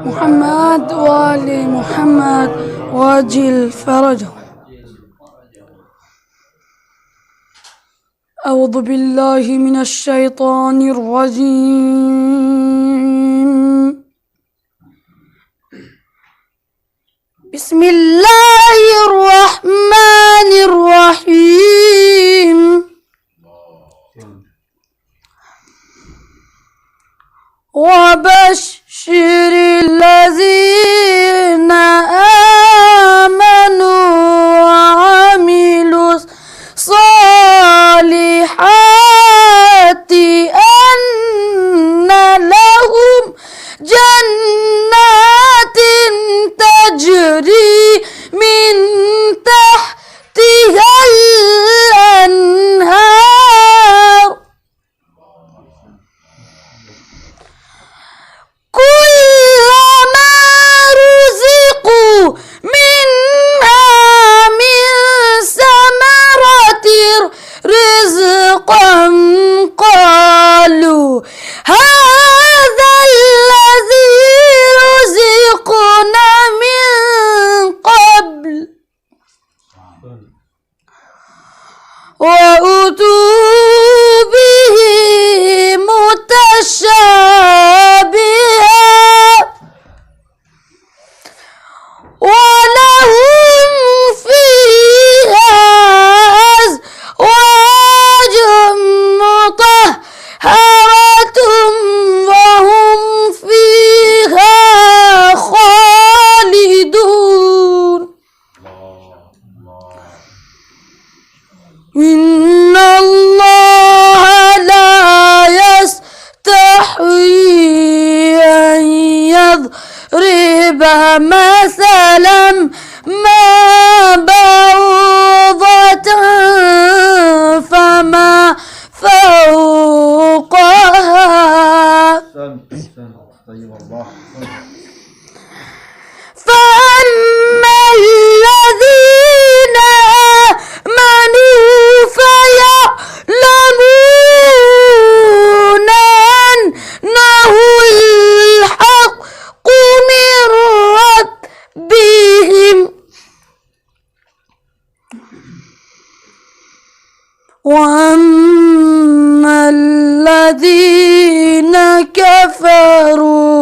محمد وآل محمد وعجل فرجهم. أعوذ بالله من الشيطان الرجيم. بسم الله الرحمن الرحيم. وبشر الذين آمنوا وعملوا الصالحات أن لهم جنات تجري من تحتها الأنهار كلما رزقوا منها من ثمرة رزقا قالوا هذا الذي رزقنا من قبل وأتوا به متشابها ولهم فيها أزواج مطهرة وهم فيها خالدون. إن الله لا يستحيي أن يضرب مثلا ما بعوضة فما فوقها فأما الذين آمنوا فيعلمون أنه الحق من ربهم وأما الذين كفروا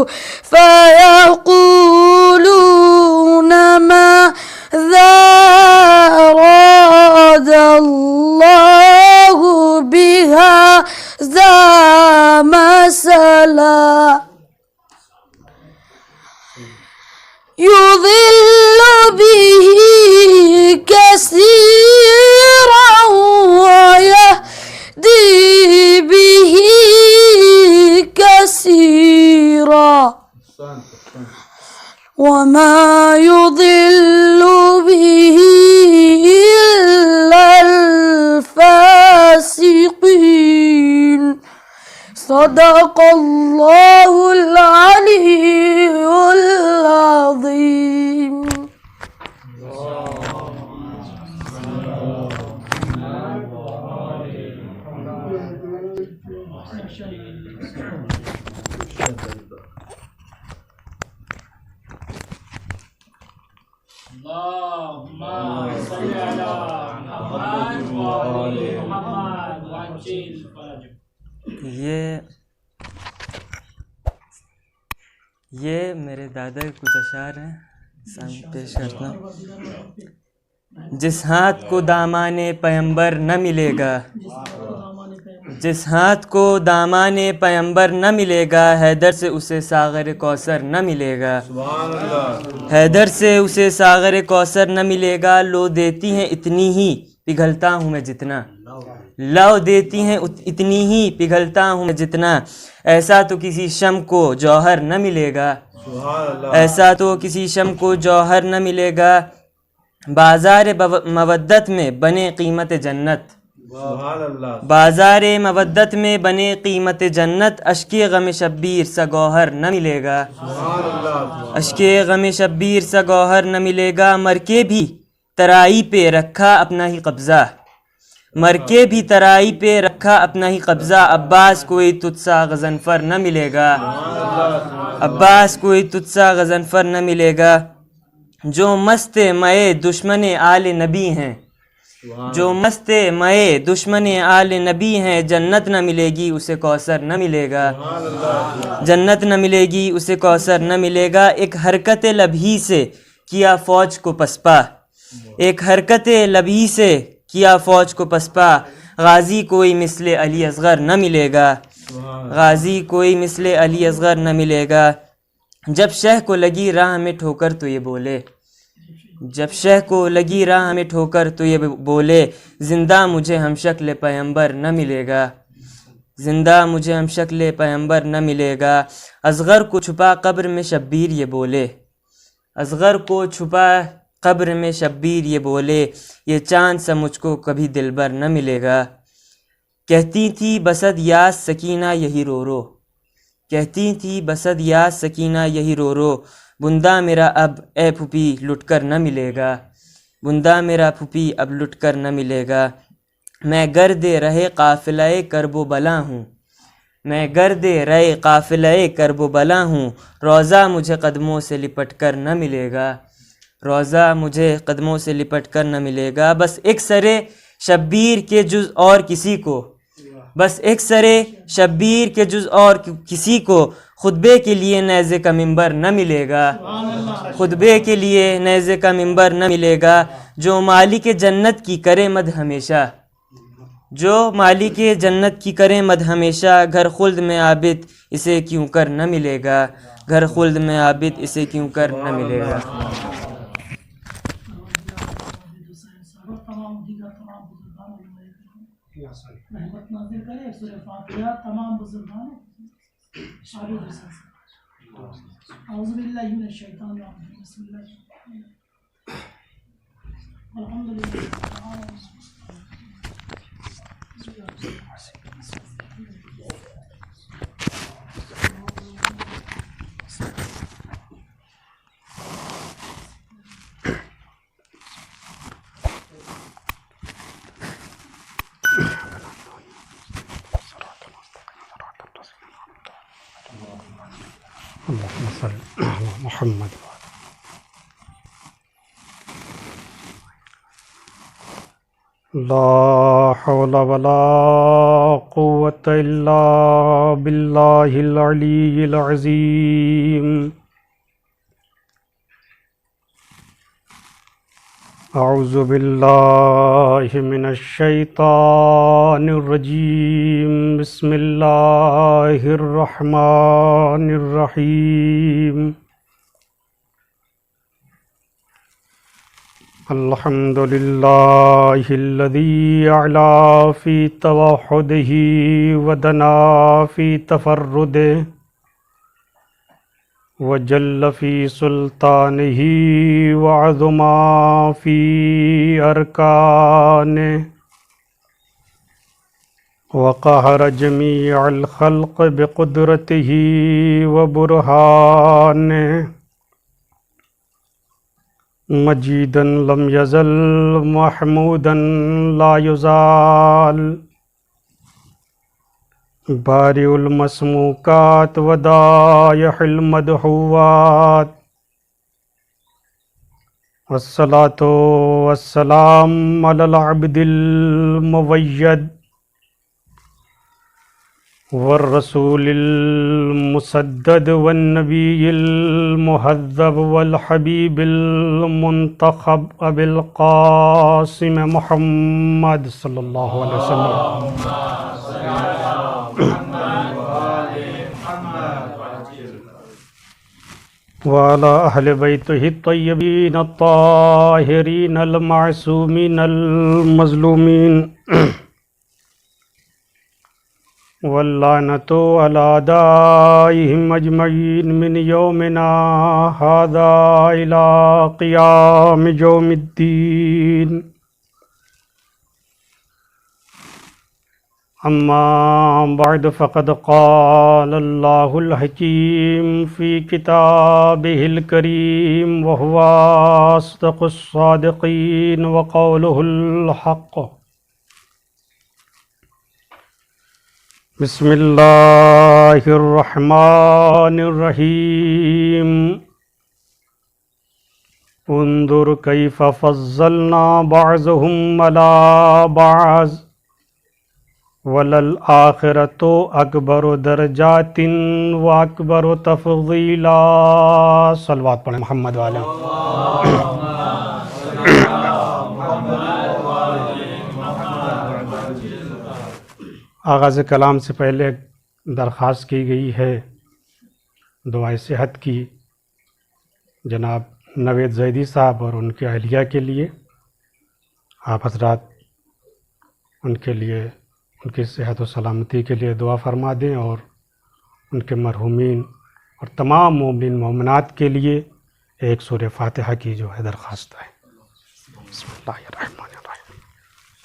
فيقولون ماذا أراد الله بهذا مثلا يضل به كثيرا ويهدي به كثيرا وما يضل به إلا الفاسقين. صدق الله العلي العظيم. اللهم صل على محمد وآل محمد وعجل فرجهم. یہ میرے دادا کے کچھ اشعار ہیں، سامنے پیش کرتا ہوں. جس ہاتھ کو دامان پیمبر نہ ملے گا، جس ہاتھ کو دامان پیمبر نہ ملے گا، حیدر سے اسے ساغر کوثر نہ ملے گا. حیدر سے اسے ساغر کوثر نہ ملے گا. لو دیتی ہیں اتنی ہی پگھلتا ہوں میں جتنا، لو دیتی ہیں اتنی ہی پگھلتا ہوں میں جتنا. ایسا تو کسی شم کو جوہر نہ ملے گا، ایسا تو کسی شم کو جوہر نہ ملے گا. بازار مودت میں بنے قیمت جنت، بازار مودت میں بنے قیمت جنت. اشک غم شبیر سا گوہر نہ ملے گا، اشک غم شبیر سا گوہر نہ ملے گا. مر کے بھی ترائی پہ رکھا اپنا ہی قبضہ، مر کے بھی ترائی پہ رکھا اپنا ہی قبضہ، عباس کوئی تجھ سا غضنفر نہ ملے گا، عباس کوئی تجھ سا غضنفر نہ ملے گا۔ جو مست مئے دشمن آل نبی ہیں، جو مست مئے دشمن آل نبی ہیں، جنت نہ ملے گی اسے کوثر نہ ملے گا، جنت نہ ملے گی اسے کوثر نہ ملے گا۔ ایک حرکت لبھی سے کیا فوج کو پسپا، ایک حرکت لبھی سے کیا فوج کو پسپا، غازی کوئی مثل علی اصغر نہ ملے گا، غازی کوئی مثل علی اصغر نہ ملے گا۔ جب شہ کو لگی راہ میں ٹھوکر تو یہ بولے، جب شہ کو لگی راہ میں ٹھوکر تو یہ بولے، زندہ مجھے ہم شکل پیمبر نہ ملے گا، زندہ مجھے ہم شکل پیمبر نہ ملے گا۔ اصغر کو چھپا قبر میں شبیر یہ بولے، اصغر کو چھپا قبر میں شبیر یہ بولے، یہ چاند سا مجھ کو کبھی دلبر نہ ملے گا۔ کہتی تھی بسد یاس سکینہ یہی رو رو، کہتی تھی بسد یاس سکینہ یہی رو رو، بندہ میرا اب اے پھوپھی لٹ کر نہ ملے گا، بندہ میرا پھوپھی اب لٹ کر نہ ملے گا۔ میں گرد رہے قافلہ کرب و بلا ہوں، میں گرد رہے قافلہ کرب و بلا ہوں، روضہ مجھے قدموں سے لپٹ کر نہ ملے گا، روضہ مجھے قدموں سے لپٹ کر نہ ملے گا۔ بس ایک سرے شبیر کے جز اور کسی کو، بس ایک سرے شبیر کے جز اور کسی کو، خطبے کے لیے نیزے کا منبر نہ ملے گا، خطبے کے لیے نیزے کا منبر نہ ملے گا۔ جو مالک جنت کی کرے مد ہمیشہ، جو مالک جنت کی کرے مد ہمیشہ، گھر خلد میں عابد اسے کیوں کر نہ ملے گا، گھر خلد میں عابد اسے کیوں کر نہ ملے گا۔ رحمت نازل کرے سورہ فاتحہ تمام بزرگان۔ اعوذ باللہ من الشیطان الرجیم، بسم اللہ الرحمن الرحیم، الحمدللہ۔ اللهم صل على محمد۔ لا حول ولا قوة إلا بالله العلي العظيم۔ أعوذ بالله من الشيطان الرجيم، بسم الله الرحمن الرحيم۔ الحمد لله الذي أعلى في توحده ودنا في تفرده، وجل في سلطانه وعظم في أركانه، وقهر جميع الخلق بقدرته وبرهانه، مجيدا لم يزل محمودا لا يزال، بارئ المسموكات ودائح المدحوات، والصلاة والسلام على العبد المؤيد والرسول المسدد والنبي المهذب والحبيب المنتخب أبي القاسم محمد صلى الله عليه وسلم، وعلى أهل بيته الطيبين الطاهرين المعصومين المظلومين، واللعنة على أعدائهم أجمعين من يومنا هذا إلى قيام يوم الدين۔ أما بعد، فقد قال الله الحكيم في كتابه الكريم، وهو أصدق الصادقين، وقوله الحق، بسم اللہ الرحمن الرحیم انظر کیف فضلنا بعضهم علی بعض وللآخرۃ اکبر درجات واکبر تفضیلا. صلوات پڑھیں محمد والے. آغاز کلام سے پہلے درخواست کی گئی ہے دعائے صحت کی جناب نوید زیدی صاحب اور ان کے اہلیہ کے لیے. آپ حضرات ان کے لیے ان کی صحت و سلامتی کے لیے دعا فرما دیں اور ان کے مرحومین اور تمام مومنین مومنات کے لیے ایک سورہ فاتحہ کی جو ہے درخواست ہے. بسم اللہ الرحمن الرحیم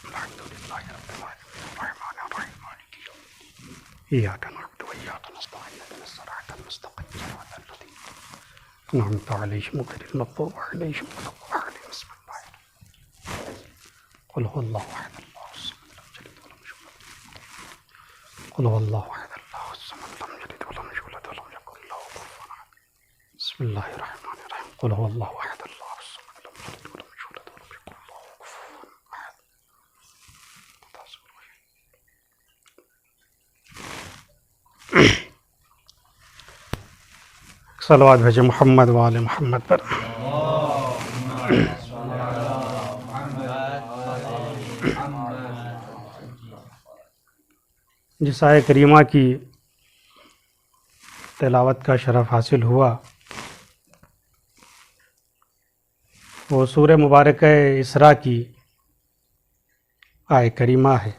الحمد للہ رب العالمین الرحمن الرحیم مالک یوم الدین ایاک نعبد و ایاک نستعین اهدنا الصراط المستقیم صراط الذین انعمت علیہم غیر المغضوب علیہم ولا الضالین. بسم اللہ قل هو اللہ احد اللہ الصمد لم یلد ولم یولد قل هو اللہ احد اللہ الصمد لم یلد ولم یولد ولم یکن له کفوا احد. بسم اللہ الرحمن الرحیم قل هو اللہ احد اللہ الصمد لم یلد ولم یولد ولم یکن له کفوا احد. صلوات بھیجیں محمد وآل محمد پر. جس آیہ کریمہ کی تلاوت کا شرف حاصل ہوا وہ سورہ مبارکہ اسراء کی آیہ کریمہ ہے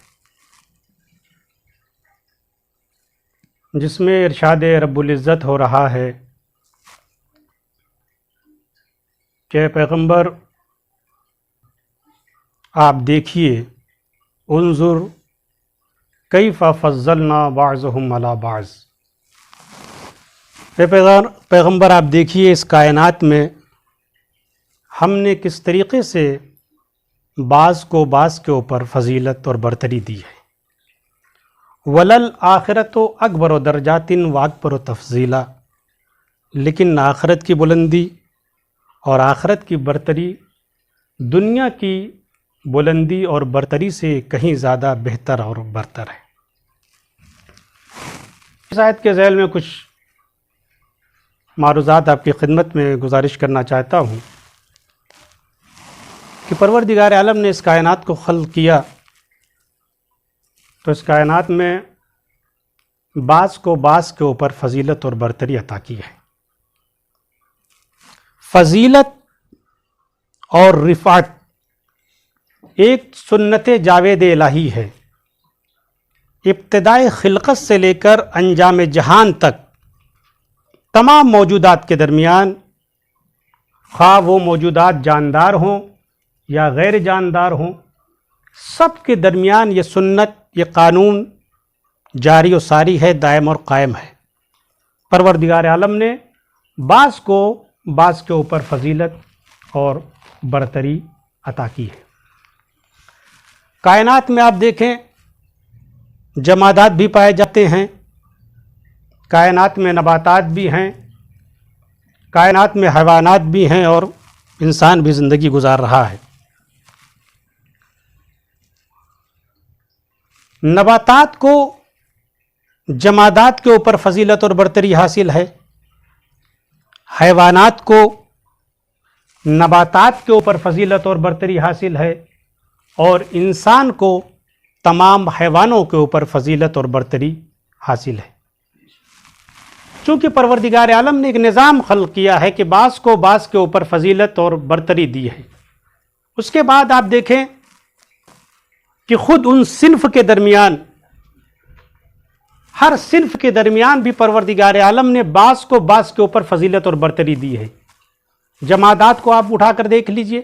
جس میں ارشاد رب العزت ہو رہا ہے کہ پیغمبر آپ دیکھیے انظر کیف فضلنا بعضهم علی بعض. پیغمبر آپ دیکھیے اس کائنات میں ہم نے کس طریقے سے بعض کو بعض کے اوپر فضیلت اور برتری دی ہے. وللآخرۃ اکبر درجات واکبر تفضیلا. لیکن آخرت کی بلندی اور آخرت کی برتری دنیا کی بلندی اور برتری سے کہیں زیادہ بہتر اور برتر ہے. اس آیت کے ذیل میں کچھ معروضات آپ کی خدمت میں گزارش کرنا چاہتا ہوں کہ پروردگار عالم نے اس کائنات کو خلق کیا تو اس کائنات میں بعض کو بعض کے اوپر فضیلت اور برتری عطا کی ہے. فضیلت اور رفعت ایک سنت جاوید الہی ہے. ابتدائے خلقت سے لے کر انجام جہان تک تمام موجودات کے درمیان خواہ وہ موجودات جاندار ہوں یا غیر جاندار ہوں سب کے درمیان یہ سنت یہ قانون جاری و ساری ہے دائم اور قائم ہے. پروردگار عالم نے بعض کو بعض کے اوپر فضیلت اور برتری عطا کی ہے. کائنات میں آپ دیکھیں جمادات بھی پائے جاتے ہیں، کائنات میں نباتات بھی ہیں، کائنات میں حیوانات بھی ہیں اور انسان بھی زندگی گزار رہا ہے. نباتات کو جمادات کے اوپر فضیلت اور برتری حاصل ہے، حیوانات کو نباتات کے اوپر فضیلت اور برتری حاصل ہے اور انسان کو تمام حیوانوں کے اوپر فضیلت اور برتری حاصل ہے. چونکہ پروردگار عالم نے ایک نظام خلق کیا ہے کہ بعض کو بعض کے اوپر فضیلت اور برتری دی ہے. اس کے بعد آپ دیکھیں کہ خود ان صنف کے درمیان ہر صنف کے درمیان بھی پروردگار عالم نے بعض کو بعض کے اوپر فضیلت اور برتری دی ہے. جمادات کو آپ اٹھا کر دیکھ لیجئے،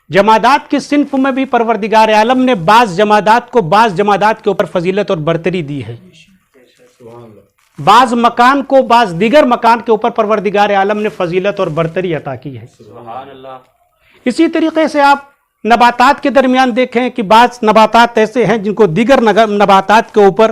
جمادات کے صنف میں بھی پروردگار عالم نے بعض جمادات کو بعض جمادات کے اوپر فضیلت اور برتری دی ہے. بعض مکان کو بعض دیگر مکان کے اوپر پروردگار عالم نے فضیلت اور برتری عطا کی ہے. اسی طریقے سے آپ نباتات کے درمیان دیکھیں کہ بعض نباتات ایسے ہیں جن کو دیگر نباتات کے اوپر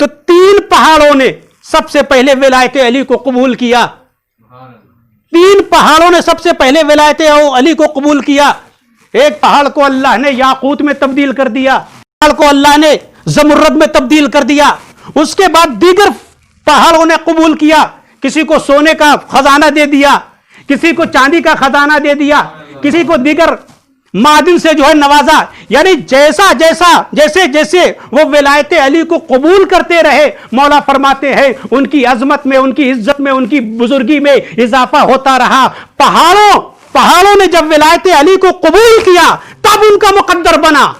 تو 3 پہاڑوں نے سب سے پہلے ولایت علی کو قبول کیا. 3 پہاڑوں نے سب سے پہلے ولایت علی کو قبول کیا. ایک پہاڑ کو اللہ نے یاقوت میں تبدیل کر دیا, پہاڑ کو اللہ نے زمرد میں تبدیل کر دیا. اس کے بعد دیگر پہاڑوں نے قبول کیا. کسی کو سونے کا خزانہ دے دیا, کسی کو چاندی کا خزانہ دے دیا, کسی کو دیگر معدن سے جو ہے نوازا. یعنی جیسے جیسے وہ ولایت علی کو قبول کرتے رہے, مولا فرماتے ہیں ان کی عظمت میں, ان کی عزت میں, ان کی بزرگی میں اضافہ ہوتا رہا. پہاڑوں نے جب ولایت علی کو قبول کیا تب ان کا مقدر بنا.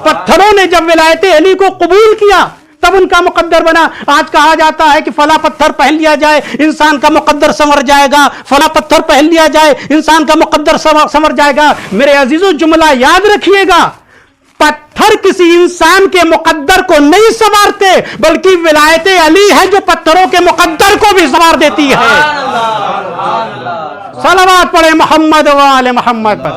پتھروں نے جب ولایت علی کو قبول کیا تب ان کا مقدر بنا. آج کہا جاتا ہے کہ فلاں پتھر پہن لیا جائے انسان کا مقدر سنور جائے گا, فلاں پتھر پہن لیا جائے انسان کا مقدر سنور جائے گا. میرے عزیزو جملہ یاد رکھیے گا, پتھر کسی انسان کے مقدر کو نہیں سنوارتے, بلکہ ولایت علی ہے جو پتھروں کے مقدر کو بھی سنوار دیتی ہے. صلوات پڑھیں محمد و آل محمد پر.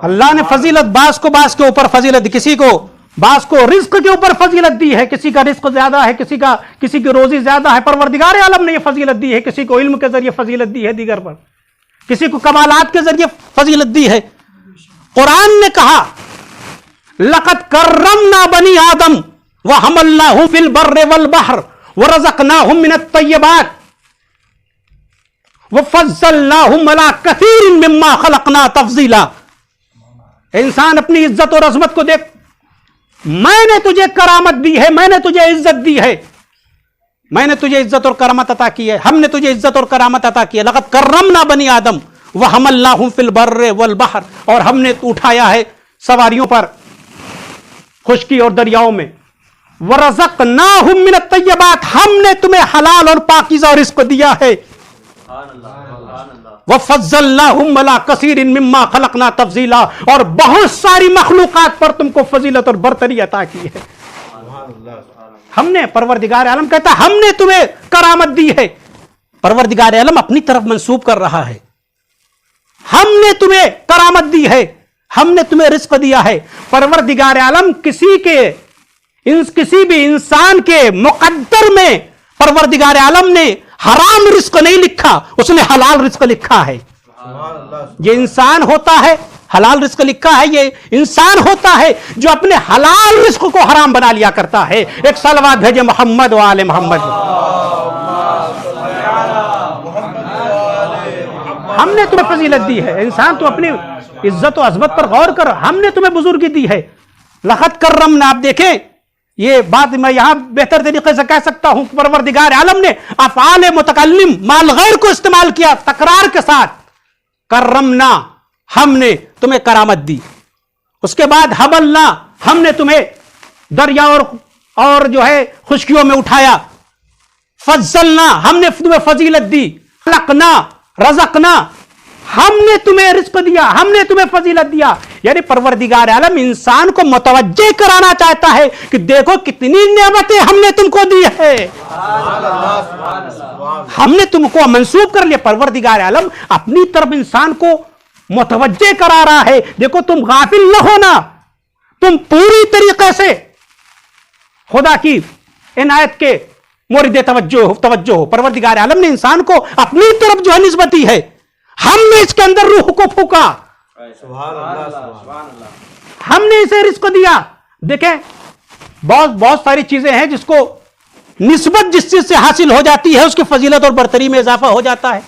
اللہ نے فضیلت بعض کو بعض کے اوپر فضیلت دی. کسی کو بعض کو رزق کے اوپر فضیلت دی ہے, کسی کا رزق زیادہ ہے, کسی کی روزی زیادہ ہے. پروردگار عالم نے یہ فضیلت دی ہے. کسی کو علم کے ذریعے فضیلت دی ہے, دیگر پر کسی کو کمالات کے ذریعے فضیلت دی ہے. قرآن نے کہا لقد کرمنا بنی آدم وحملناہم فی البر والبحر ورزقناہم من الطیبات وفضلناہم علی کثیر مما خلقنا تفضیلا. انسان اپنی عزت اور عظمت کو دیکھ, میں نے تجھے کرامت دی ہے, میں نے تجھے عزت دی ہے, میں نے تجھے عزت اور کرامت عطا کی ہے, ہم نے تجھے عزت اور کرامت عطا کی ہے. لقد کرمنا بنی آدم وحملناہم فی البر والبحر, اور ہم نے اٹھایا ہے سواریوں پر خشکی اور دریاؤں میں. ورزقناہم من الطیبات, ہم نے تمہیں حلال اور پاکیزہ رزق دیا ہے. وفضلناہم علی کثیر مما خلقنا تفضیلا, اور بہت ساری مخلوقات پر تم کو فضیلت اور برتری عطا کی ہے. ہم نے, پروردگار عالم کہتا ہے ہم نے تمہیں کرامت دی ہے. پروردگار عالم اپنی طرف منسوب کر رہا ہے, ہم نے تمہیں کرامت دی ہے, ہم نے تمہیں رزق دیا ہے. پروردگار عالم کسی بھی انسان کے مقدر میں پروردگار عالم نے حرام رزق نہیں لکھا, اس نے حلال رزق لکھا ہے. یہ انسان ہوتا ہے, حلال رزق لکھا ہے, یہ انسان ہوتا ہے جو اپنے حلال رزق کو حرام بنا لیا کرتا ہے. ایک صلوات بھیجے محمد و آل محمد. ہم نے تمہیں فضیلت دی ہے. انسان تو اپنی عزت و عظمت پر غور کر, ہم نے تمہیں بزرگی دی ہے. لقد کرمنا, آپ دیکھیں یہ بات میں یہاں بہتر طریقے سے کہہ سکتا ہوں, پروردگار عالم نے افعال متکلم مال غیر کو استعمال کیا تکرار کے ساتھ. کرمنا, ہم نے تمہیں کرامت دی. اس کے بعد حملنا, ہم نے تمہیں دریا اور جو ہے خشکیوں میں اٹھایا. فضلنا, ہم نے تمہیں فضیلت دی. خلقنا, رزقنا, ہم نے تمہیں رزق دیا, ہم نے تمہیں فضیلت دیا. یعنی پروردگار عالم انسان کو متوجہ کرانا چاہتا ہے کہ دیکھو کتنی نعمتیں ہم نے تم کو دی ہے. ہم نے تم کو منسوب کر لیا. پروردگار عالم اپنی طرف انسان کو متوجہ کرا رہا ہے, دیکھو تم غافل نہ ہونا, تم پوری طریقے سے خدا کی عنایت کے مورد توجہ ہو. پروردگار عالم نے انسان کو اپنی طرف جو ہے نسبت دی ہے, ہم نے اس کے اندر روح کو پھونکا, ہم نے اسے رزق دیا. دیکھیں بہت ساری چیزیں ہیں جس کو نسبت جس چیز سے حاصل ہو جاتی ہے اس کی فضیلت اور برتری میں اضافہ ہو جاتا ہے.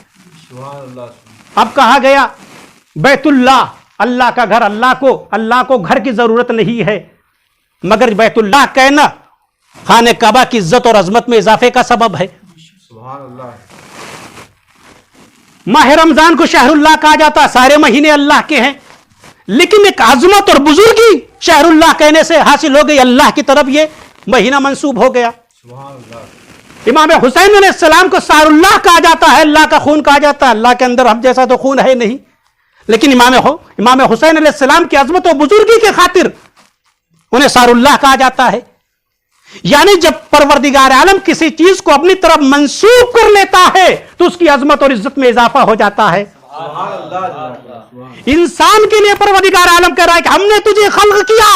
اب کہا گیا بیت اللہ, اللہ کا گھر, اللہ کو گھر کی ضرورت نہیں ہے, مگر بیت اللہ کہنا خانہ کعبہ کی عزت اور عظمت میں اضافے کا سبب ہے. ماہ رمضان کو شہر اللہ کہا جاتا ہے, سارے مہینے اللہ کے ہیں, لیکن ایک عظمت اور بزرگی شہر اللہ کہنے سے حاصل ہو گئی, اللہ کی طرف یہ مہینہ منسوب ہو گیا. امام حسین علیہ السلام کو سار اللہ کہا جاتا ہے, اللہ کا خون کہا جاتا ہے. اللہ کے اندر ہم جیسا تو خون ہے نہیں, لیکن امام حسین علیہ السلام کی عظمت و بزرگی کی خاطر انہیں سار اللہ کہا جاتا ہے. یعنی جب پروردگار عالم کسی چیز کو اپنی طرف منسوب کر لیتا ہے تو اس کی عظمت اور عزت میں اضافہ ہو جاتا ہے. انسان کے لیے پروردگار عالم کہہ رہا ہے کہ ہم نے تجھے خلق کیا,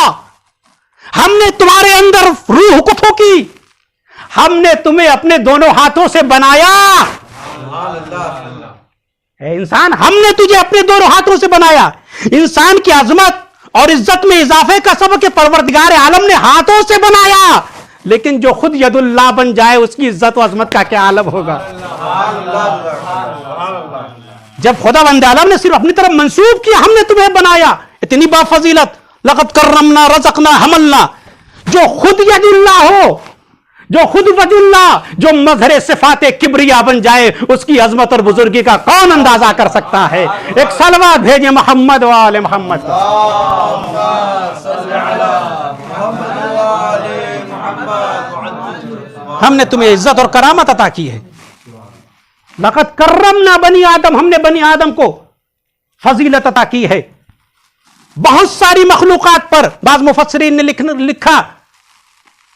ہم نے تمہارے اندر روح کو پھونکی, ہم نے تمہیں اپنے دونوں ہاتھوں سے بنایا. اے انسان, ہم نے تجھے اپنے دونوں ہاتھوں سے بنایا. انسان کی عظمت اور عزت میں اضافے کا سبب کہ پروردگار عالم نے ہاتھوں سے بنایا, لیکن جو خود ید اللہ بن جائے اس کی عزت و عظمت کا کیا عالم ہوگا. جب خدا بند عالم نے صرف اپنی طرف منسوب کیا ہم نے تمہیں بنایا, اتنی با فضیلت, لقد کرمنا رزقنا حملنا, جو خود ید اللہ ہو, جو خود وجہ اللہ, جو مظہر صفات کبریا بن جائے, اس کی عظمت اور بزرگی کا کون اندازہ کر سکتا ہے. ایک صلوات بھیجیں محمد و آل محمد. ہم نے تمہیں عزت اور کرامت عطا کی ہے. لقد کرمنا بنی آدم, ہم نے بنی آدم کو فضیلت عطا کی ہے. بہت ساری مخلوقات پر بعض مفسرین نے لکھا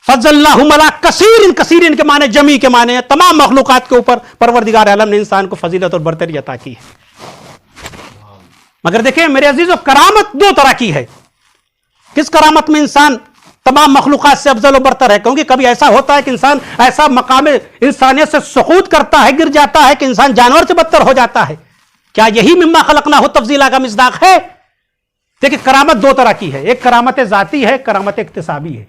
فضلناہم علی کثیر, کثیر کے معنی جمی کے معنی, تمام مخلوقات کے اوپر پروردگار عالم نے انسان کو فضیلت اور برتری عطا کی ہے. مگر دیکھیں میرے عزیزو, کرامت دو طرح کی ہے. کس کرامت میں انسان تمام مخلوقات سے افضل و برتر ہے, کیونکہ کبھی ایسا ہوتا ہے کہ انسان ایسا مقام انسانیت سے سقوط کرتا ہے, گر جاتا ہے کہ انسان جانور سے بدتر ہو جاتا ہے. کیا یہی مما خلقناہ تفضیلا کا مصداق ہے؟ دیکھیں کرامت دو طرح کی ہے, ایک کرامت ذاتی ہے, کرامت اکتسابی ہے.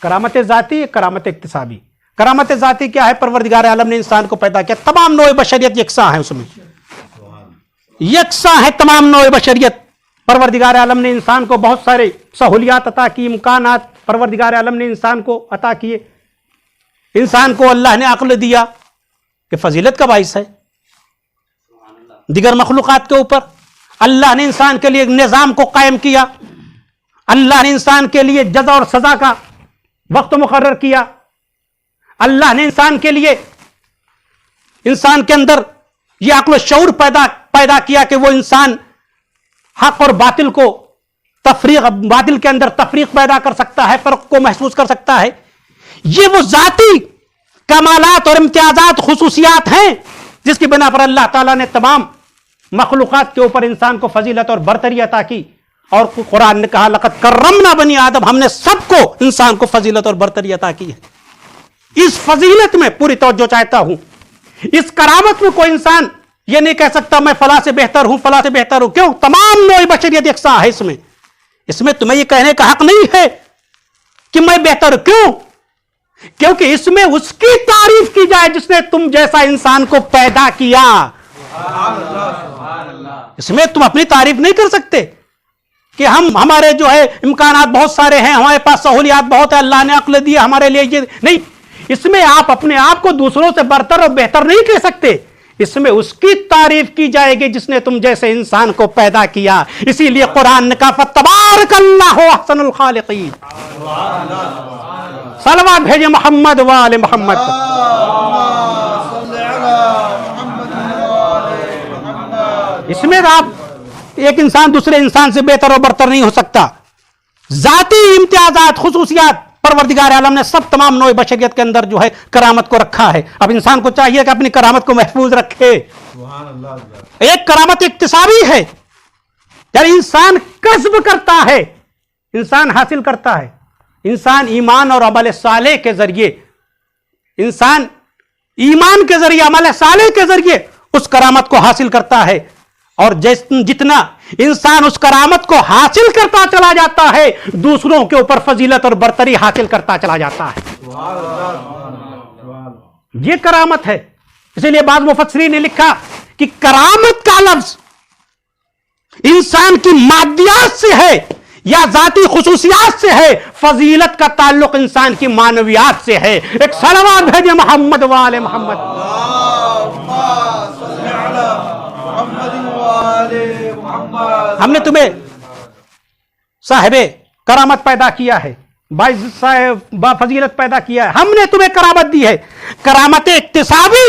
کرامت ذاتی, کرامت اکتسابی. کرامت ذاتی کیا ہے؟ پروردگار عالم نے انسان کو پیدا کیا, تمام نوع بشریت یکساں ہے, اس میں یکساں ہے تمام نوع بشریت. پروردگار عالم نے انسان کو بہت سارے سہولیات عطا کی, امکانات پروردگار عالم نے انسان کو عطا کیے. انسان کو اللہ نے عقل دیا کہ فضیلت کا باعث ہے دیگر مخلوقات کے اوپر. اللہ نے انسان کے لیے ایک نظام کو قائم کیا, اللہ نے انسان کے لیے جزا اور سزا کا وقت مقرر کیا, اللہ نے انسان کے لیے, انسان کے اندر یہ عقل و شعور پیدا کیا کہ وہ انسان حق اور باطل کو تفریق, باطل کے اندر تفریق پیدا کر سکتا ہے, فرق کو محسوس کر سکتا ہے. یہ وہ ذاتی کمالات اور امتیازات, خصوصیات ہیں جس کی بنا پر اللہ تعالیٰ نے تمام مخلوقات کے اوپر انسان کو فضیلت اور برتری عطا کی. اور قرآن نے کہا لقد کرمنا بنی آدم, ہم نے سب کو, انسان کو فضیلت اور برتری عطا کی ہے. اس فضیلت میں پوری توجہ چاہتا ہوں. اس کرامت میں کوئی انسان یہ نہیں کہہ سکتا میں فلاں سے بہتر ہوں, فلاں سے بہتر ہوں. کیوں؟ تمام نوع بشریت یکساں ہے اس میں. اس میں تمہیں یہ کہنے کا حق نہیں ہے کہ میں بہتر. کیوں؟ کیونکہ اس میں اس کی تعریف کی جائے جس نے تم جیسا انسان کو پیدا کیا. اس میں تم اپنی تعریف نہیں کر سکتے کہ ہمارے جو ہے امکانات بہت سارے ہیں, ہمارے پاس سہولیات بہت ہے, اللہ نے عقل دی ہمارے لیے, یہ نہیں. اس میں آپ اپنے آپ کو دوسروں سے برتر اور بہتر نہیں کہہ سکتے. اس میں اس کی تعریف کی جائے گی جس نے تم جیسے انسان کو پیدا کیا. اسی لیے قرآن نے کہا فتبارک اللہ احسن الخالقین. صلوات بھیجے محمد و آل محمد. اس میں آپ ایک انسان دوسرے انسان سے بہتر اور برتر نہیں ہو سکتا. ذاتی امتیازات, خصوصیات پروردگار عالم نے سب تمام نوع بشریت کے اندر جو ہے کرامت کو رکھا ہے. اب انسان کو چاہیے کہ اپنی کرامت کو محفوظ رکھے. ایک کرامت اکتسابی ہے, یعنی انسان کسب کرتا ہے, انسان حاصل کرتا ہے. انسان ایمان اور عمل صالح کے ذریعے, انسان ایمان کے ذریعے, عمل صالح کے ذریعے اس کرامت کو حاصل کرتا ہے. اور جتنا انسان اس کرامت کو حاصل کرتا چلا جاتا ہے دوسروں کے اوپر فضیلت اور برتری حاصل کرتا چلا جاتا ہے. یہ کرامت ہے. اسی لیے بعض مفسرین نے لکھا کہ کرامت کا لفظ انسان کی مادیات سے ہے یا ذاتی خصوصیات سے ہے, فضیلت کا تعلق انسان کی معنویات سے ہے. ایک صلوات بھیجے محمد و آل محمد. ہم نے تمہیں صاحب کرامت پیدا کیا ہے, با فضیلت پیدا کیا ہے, ہم نے تمہیں کرامت دی ہے. کرامت اکتسابی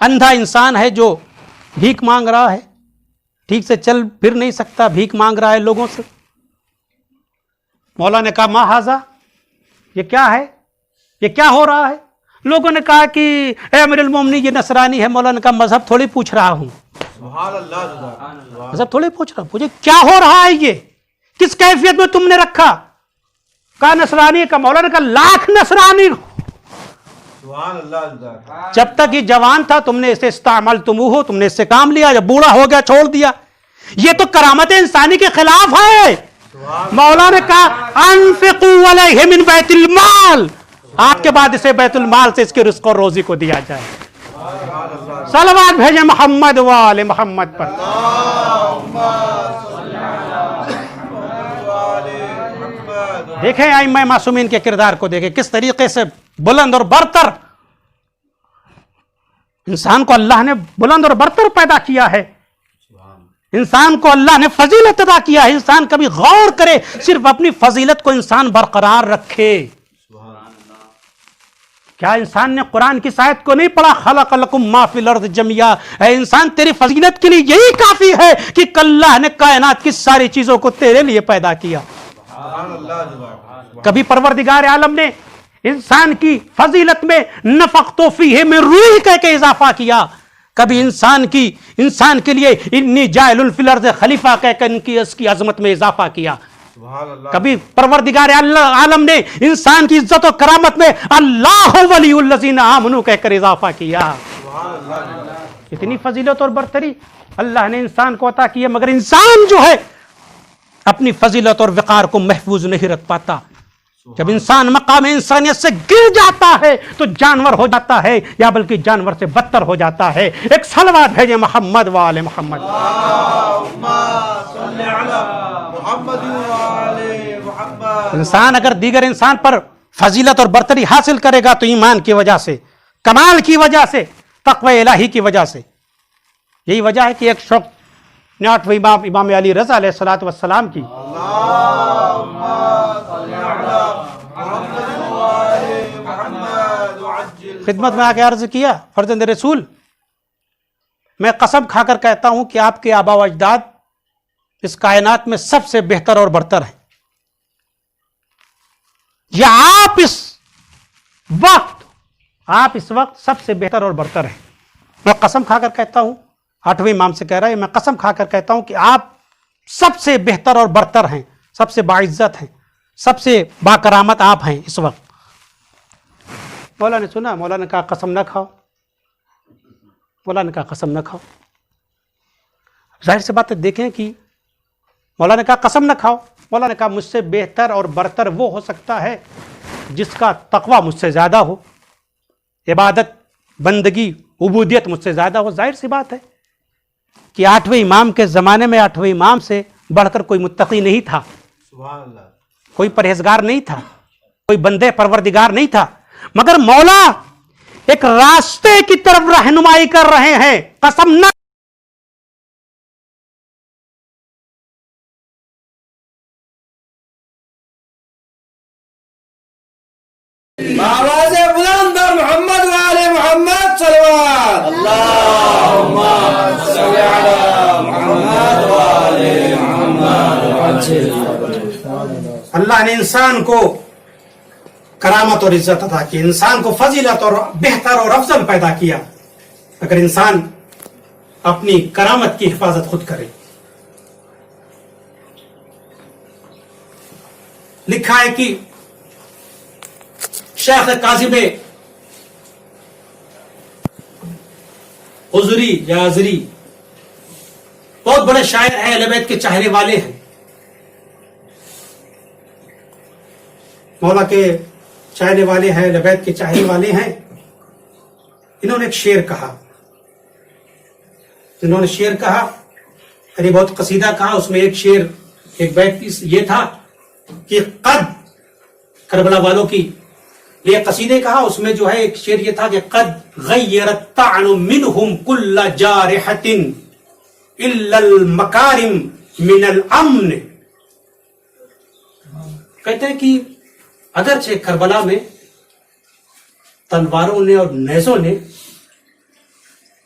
اندھا انسان ہے جو بھیک مانگ رہا ہے, ٹھیک سے چل پھر نہیں سکتا, بھیک مانگ رہا ہے لوگوں سے. مولا نے کہا ما ھذا, یہ کیا ہے, یہ کیا ہو رہا ہے؟ لوگوں نے کہا کہ اے امیر المومنین یہ نصرانی ہے. مولا نے کہا مذہب تھوڑی پوچھ رہا ہوں, مذہب تھوڑی پوچھ رہا ہوں, پوچھے کیا ہو رہا ہے, یہ کس کیفیت میں تم نے رکھا؟ کہا نصرانی کا. مولا نے کہا لاکھ نصرانی, جب تک یہ جوان تھا تم نے اسے استعملتموہ, تم نے اس سے کام لیا, جب بوڑھا ہو گیا چھوڑ دیا. یہ تو کرامت انسانی کے خلاف ہے. مولا نے کہا انفقوا علیہ من بیت المال, آج کے بعد اسے بیت المال سے اس کے رزق اور روزی کو دیا جائے. صلوات بھیجیں محمد و آل محمد پر. دیکھیں ائمہ معصومین کے کردار کو دیکھیں, کس طریقے سے بلند اور برتر انسان کو اللہ نے بلند اور برتر پیدا کیا ہے, انسان کو اللہ نے فضیلت عطا کیا ہے. انسان کبھی غور کرے, صرف اپنی فضیلت کو انسان برقرار رکھے. کیا انسان نے قرآن کی آیت کو نہیں پڑھا, خلق لکم ما فی الارض جميعا, اے انسان تیری فضیلت کے لیے یہی کافی ہے کہ اللہ نے کائنات کی ساری چیزوں کو تیرے لیے پیدا کیا. کبھی پروردگار عالم نے انسان کی فضیلت میں نفخت فیہ من روح کہہ کے اضافہ کیا, کبھی انسان کے لیے انی جاعل فی الارض خلیفہ کہہ کے اس کی عظمت میں اضافہ کیا. کبھی پروردگار عالم نے انسان کی عزت و کرامت میں اللہ ولی الذین آمنوا کہہ کر اضافہ کیا. اتنی فضیلت اور برتری اللہ نے انسان کو عطا کی ہے, مگر انسان جو ہے اپنی فضیلت اور وقار کو محفوظ نہیں رکھ پاتا. جب انسان مقام انسانیت سے گر جاتا ہے تو جانور ہو جاتا ہے, یا بلکہ جانور سے بدتر ہو جاتا ہے. ایک صلوات بھیجیں محمد و آل محمد. انسان اگر دیگر انسان پر فضیلت اور برتری حاصل کرے گا تو ایمان کی وجہ سے, کمال کی وجہ سے, تقوی الہی کی وجہ سے. یہی وجہ ہے کہ ایک شخص نے آٹھویں امام علی رضا علیہ الصلوۃ والسلام کی خدمت میں آ کے عرض کیا, فرزند رسول میں قسم کھا کر کہتا ہوں کہ آپ کے آبا و اجداد اس کائنات میں سب سے بہتر اور برتر ہیں, یا آپ اس وقت سب سے بہتر اور برتر ہیں. میں قسم کھا کر کہتا ہوں, آٹھویں امام سے کہہ رہا ہے, میں قسم کھا کر کہتا ہوں کہ آپ سب سے بہتر اور برتر ہیں, سب سے باعزت ہیں, سب سے باکرامت آپ ہیں اس وقت. مولا نے سنا, مولا نے کہا قسم نہ کھاؤ, مولا نے کہا قسم نہ کھاؤ. ظاہر سی بات ہے, دیکھیں کہ مولا نے کہا قسم نہ کھاؤ. مولا نے کہا مجھ سے بہتر اور برتر وہ ہو سکتا ہے جس کا تقوی مجھ سے زیادہ ہو, عبادت بندگی عبودیت مجھ سے زیادہ ہو. ظاہر سی بات ہے کہ آٹھویں امام کے زمانے میں آٹھویں امام سے بڑھ کر کوئی متقی نہیں تھا, کوئی پرہیزگار نہیں تھا, کوئی بندے پروردگار نہیں تھا, مگر مولا ایک راستے کی طرف رہنمائی کر رہے ہیں. قسم نہ آواز بلند محمد وآل محمد صلوات. اللہم صلی علی محمد وآل محمد. اللہ نے انسان کو کرامت اور عزت عطا کی, انسان کو فضیلت اور بہتر اور افضل پیدا کیا, اگر انسان اپنی کرامت کی حفاظت خود کرے. لکھا ہے کہ شیخ کاظم عذری یا عذری بہت بڑے شاعر ہیں, اہل بیت کے چاہنے والے ہیں, مولا کے چاہنے والے ہیں, اہل بیت کے چاہنے والے ہیں. انہوں نے ایک شعر کہا, انہوں نے شعر کہا, یعنی بہت قصیدہ کہا. اس میں ایک شعر, ایک بیت یہ تھا کہ قد, کربلا والوں کی یہ قصیدے کہا, اس میں جو ہے ایک شعر یہ تھا کہ قد غیرت طعن منہم کل جارحۃ الا المکارم من الامن. کہتے ہیں کہ اگرچہ کربلا میں تلواروں نے اور نیزوں نے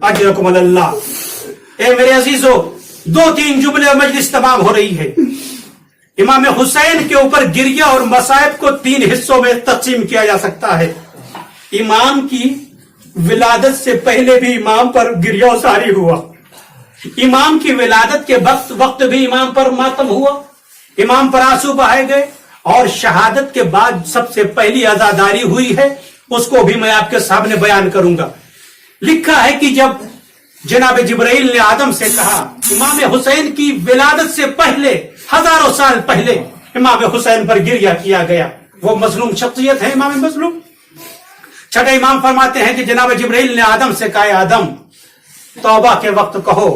اجرکم اللہ. اے میرے عزیزو، 2-3 جملے مجلس تمام ہو رہی ہے. امام حسین کے اوپر گریہ اور مصائب کو 3 حصوں میں تقسیم کیا جا سکتا ہے. امام کی ولادت سے پہلے بھی امام پر گریہ ساری ہوا، امام کی ولادت کے وقت بھی امام پر ماتم ہوا، امام پر آنسو بہائے گئے، اور شہادت کے بعد سب سے پہلی عزاداری ہوئی ہے، اس کو بھی میں آپ کے سامنے بیان کروں گا. لکھا ہے کہ جب جناب جبرائیل نے آدم سے کہا، امام حسین کی ولادت سے پہلے ہزاروں سال پہلے امام حسین پر گریہ کیا گیا. وہ مظلوم شخصیت ہے امام مظلوم. چھٹے امام فرماتے ہیں کہ جناب جبرائیل نے آدم سے کہا، آدم توبہ کے وقت کہو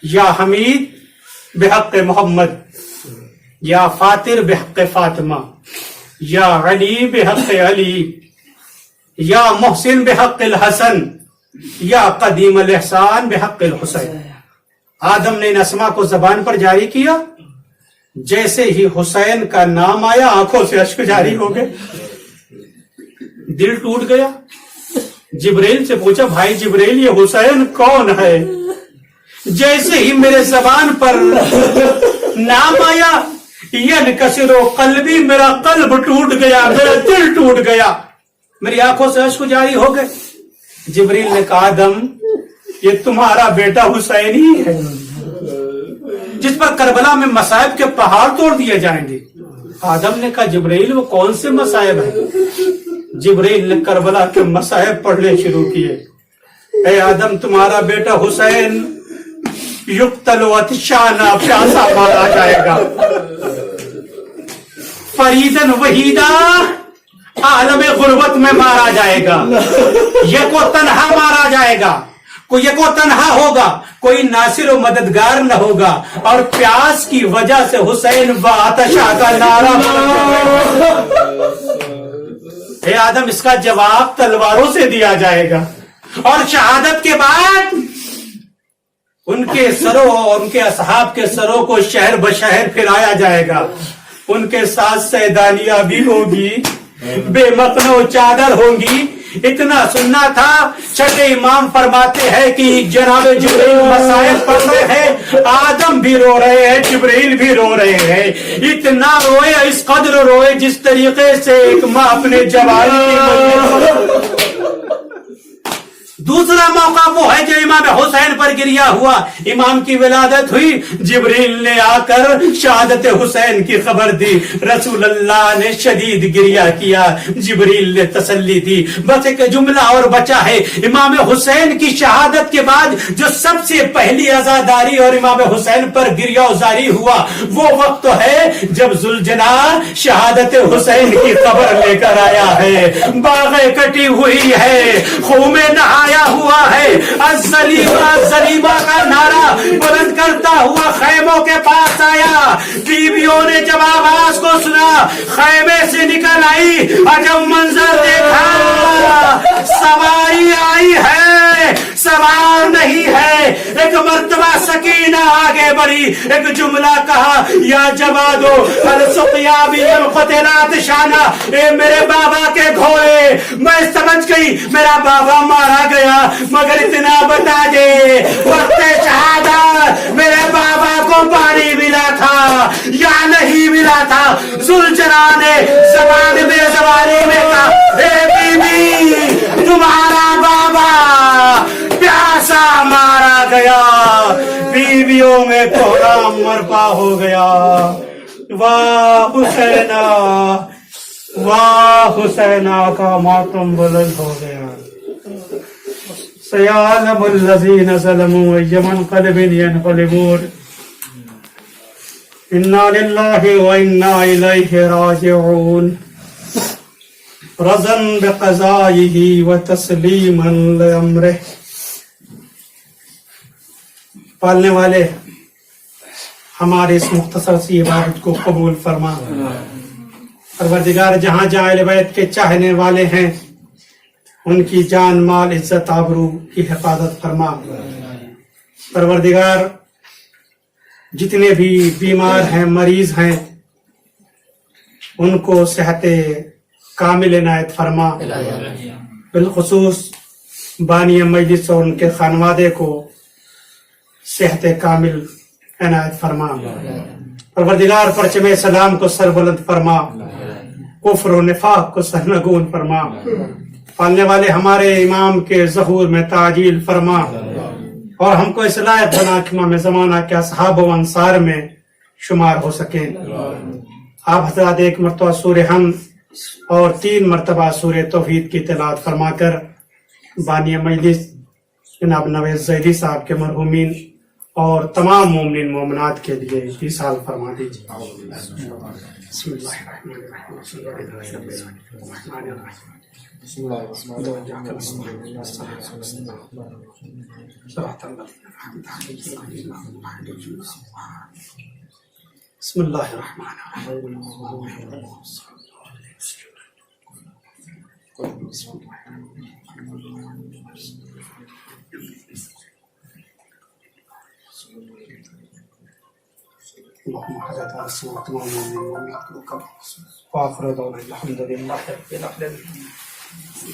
یا حمید بحق محمد، یا فاتر بحق فاطمہ، یا علی بحق علی، یا محسن بحق الحسن، یا قدیم الاحسان بحق الحسین. آدم نے ان اسما کو زبان پر جاری کیا، جیسے ہی حسین کا نام آیا آنکھوں سے اشک جاری ہو گئے، دل ٹوٹ گیا. جبرائیل سے پوچھا، بھائی جبرائیل یہ حسین کون ہے؟ جیسے ہی میرے زبان پر نام آیا، ینکسر قلبی، میرا قلب ٹوٹ گیا، میرا دل ٹوٹ گیا، میری آنکھوں سے اشک جاری ہو گئے. جبرائیل نے کہا، آدم یہ تمہارا بیٹا حسین ہی ہے جس پر کربلا میں مصائب کے پہاڑ توڑ دیے جائیں گے. آدم نے کہا، جبرائیل وہ کون سے مصائب ہیں؟ جبرائیل نے کربلا کے مصائب پڑھنے شروع کیے. اے آدم تمہارا بیٹا حسین یقتل عطشانا، پیاسا مارا جائے گا، فریدن وحیدا، عالم غربت میں مارا جائے گا، یہ کو تنہا مارا جائے گا، کوئی یہ کو تنہا ہوگا، کوئی ناصر و مددگار نہ ہوگا، اور پیاس کی وجہ سے حسین وآتشا کا نعرہ. اے آدم اس کا جواب تلواروں سے دیا جائے گا، اور شہادت کے بعد ان کے سروں اور ان کے اصحاب کے سروں کو شہر بشہر پھرایا جائے گا، ان کے ساتھ سیدانیاں بھی ہوگی، بے مقنع چادر ہوں گی. اتنا سننا تھا. چھٹے امام فرماتے ہیں کہ جناب جبرائیل مصائب پڑھ رہے ہیں، آدم بھی رو رہے ہیں، جبرائیل بھی رو رہے ہیں. اتنا روئے، اس قدر روئے جس طریقے سے ایک ماں اپنے جوان کی. دوسرا موقع وہ ہے جو امام حسین پر گریہ ہوا. امام کی ولادت ہوئی، جبرائیل نے آ کر شہادت حسین کی خبر دی. رسول اللہ نے شدید گریہ کیا، جبرائیل نے تسلی دی. بس ایک جملہ اور بچا ہے. امام حسین کی شہادت کے بعد جو سب سے پہلی عزاداری اور امام حسین پر گریہ زاری ہوا، وہ وقت ہے جب ذوالجناح شہادت حسین کی خبر لے کر آیا ہے. باغیں کٹی ہوئی ہے، خون میں نہایا ہوا ہے، الزلیمہ کا نعرہ بلند کرتا ہوا خیموں کے پاس آیا. بیویوں نے جب آواز کو سنا خیمے سے نکل آئی، عجب منظر دیکھا، سواری آئی ہے، سوار نہیں ہے. ایک مرتبہ سکینہ آگے بڑھی، ایک جملہ کہا، یا جوادو السقیا بالقتلات شانہ، اے میرے بابا کے گھوڑے. میں سمجھ گئی میرا بابا مارا گیا، مگر اتنا بتا دے وقت شہادت میرے بابا کو پانی ملا تھا یا نہیں ملا تھا؟ ذوالجناح نے زبان میں زبانی میں کہا، اے بی بی تمہارا بابا پیاسا مارا گیا. بیویوں میں کوہرام مرپا ہو گیا. واہ حسینہ، واہ حسینہ کا ماتم بلند ہو گیا. سيعلم الذين ظلموا أي منقلب ينقلبون. إنا لله وإنا إليه راجعون. رضا بقضائه وتسليما لأمره. پالنے والے ہمارے اس مختصر سی عبادت کو قبول فرما. پروردگار جہاں جہاں اہل بیت کے چاہنے والے ہیں ان کی جان مال عزت آبرو کی حفاظت فرما. پروردگار جتنے بھی بیمار ہیں، مریض ہیں، ان کو صحت کامل عنایت فرما. بالخصوص بانی مجلس اور ان کے خانوادے کو صحت کامل عنایت فرما. پروردگار پرچم سلام کو سربلند فرما, کفر و نفاق کو سرنگون فرما. پالنے والے ہمارے امام کے ظہور میں تعجیل فرما, اور ہم کو اصلاح بنا کہ امام زمانہ کے اصحاب و انصار میں شمار ہو سکیں. آپ حضرات ایک مرتبہ سورہ حمد اور 3 مرتبہ سورہ توحید کی تلاوت فرما کر بانی مجلس جناب نوید زیدی صاحب کے مرحومین اور تمام مومنین مومنات کے لیے 20 سال فرما دیجیے. بسم اللہ الرحمن الرحیم. بسم اللہ الرحمن الرحیم. اللهم حضرت رسول الله وآخر دعوانا الحمد لله رب العالمين.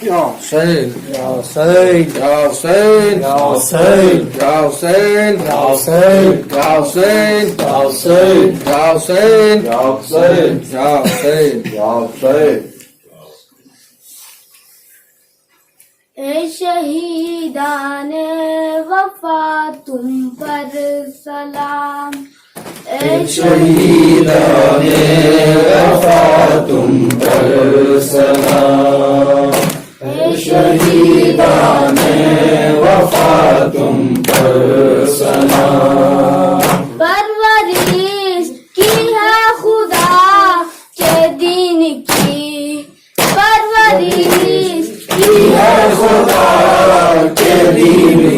يا حسين يا حسين يا حسين يا حسين يا حسين يا حسين يا حسين يا حسين يا حسين يا حسين يا حسين يا حسين. اے شہیدان وفا تم پر سلام, اے شہیدان وفا تم پر سلام, اے شہیدان وفا تم پر سلام. پرورش کی ہے خدا کے دین کی, پرورش کی ہے خدا کے دین